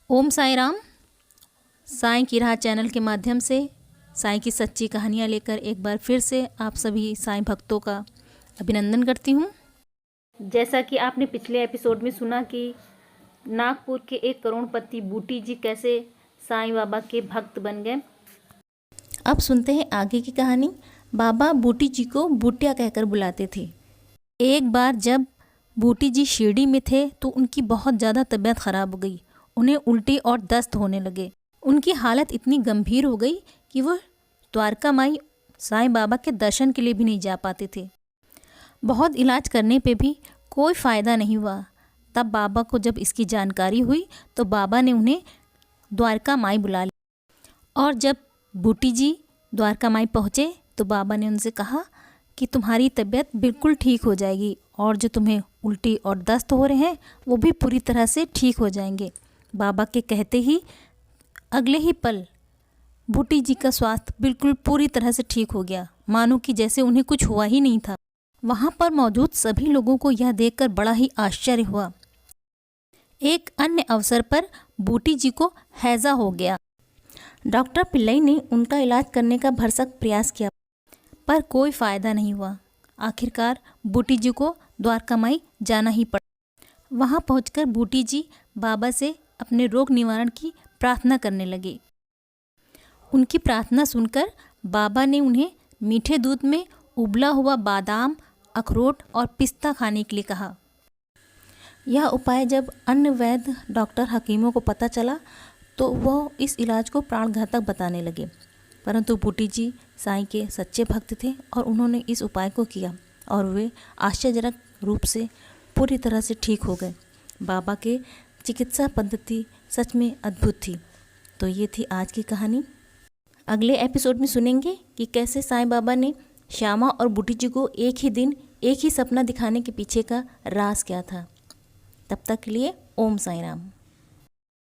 ओम साई राम। साईं की राह चैनल के माध्यम से साईं की सच्ची कहानियाँ लेकर एक बार फिर से आप सभी साईं भक्तों का अभिनंदन करती हूँ। जैसा कि आपने पिछले एपिसोड में सुना कि नागपुर के एक करोड़पति बूटी जी कैसे साईं बाबा के भक्त बन गए। अब सुनते हैं आगे की कहानी। बाबा बूटी जी को बूटिया कहकर बुलाते थे। एक बार जब बूटी जी शिरडी में थे तो उनकी बहुत ज़्यादा तबीयत ख़राब हो गई। उन्हें उल्टी और दस्त होने लगे। उनकी हालत इतनी गंभीर हो गई कि वह द्वारका माई साईं बाबा के दर्शन के लिए भी नहीं जा पाते थे। बहुत इलाज करने पे भी कोई फ़ायदा नहीं हुआ। तब बाबा को जब इसकी जानकारी हुई तो बाबा ने उन्हें द्वारका माई बुला लिया। और जब बूटी जी द्वारका माई पहुँचे तो बाबा ने उनसे कहा कि तुम्हारी तबीयत बिल्कुल ठीक हो जाएगी और जो तुम्हें उल्टी और दस्त हो रहे हैं वो भी पूरी तरह से ठीक हो जाएंगे। बाबा के कहते ही अगले ही पल बूटी जी का स्वास्थ्य बिल्कुल पूरी तरह से ठीक हो गया, मानो कि जैसे उन्हें कुछ हुआ ही नहीं था। वहाँ पर मौजूद सभी लोगों को यह देखकर बड़ा ही आश्चर्य हुआ। एक अन्य अवसर पर बूटी जी को हैजा हो गया। डॉक्टर पिल्लई ने उनका इलाज करने का भरसक प्रयास किया पर कोई फ़ायदा नहीं हुआ। आखिरकार बूटी जी को द्वारका माई जाना ही पड़ा। वहाँ पहुंचकर बूटी जी बाबा से अपने रोग निवारण की प्रार्थना करने लगे। उनकी प्रार्थना सुनकर बाबा ने उन्हें मीठे दूध में उबला हुआ बादाम, अखरोट और पिस्ता खाने के लिए कहा। यह उपाय जब अन्य वैद्य डॉक्टर हकीमों को पता चला तो वह इस इलाज को प्राणघातक बताने लगे, परंतु बूटी जी साईं के सच्चे भक्त थे और उन्होंने इस उपाय को किया और वे आश्चर्यजनक रूप से पूरी तरह से ठीक हो गए। बाबा के चिकित्सा पद्धति सच में अद्भुत थी। तो ये थी आज की कहानी। अगले एपिसोड में सुनेंगे कि कैसे साईं बाबा ने श्यामा और बूटी जी को एक ही दिन एक ही सपना दिखाने के पीछे का राज क्या था। तब तक के लिए ओम साई राम।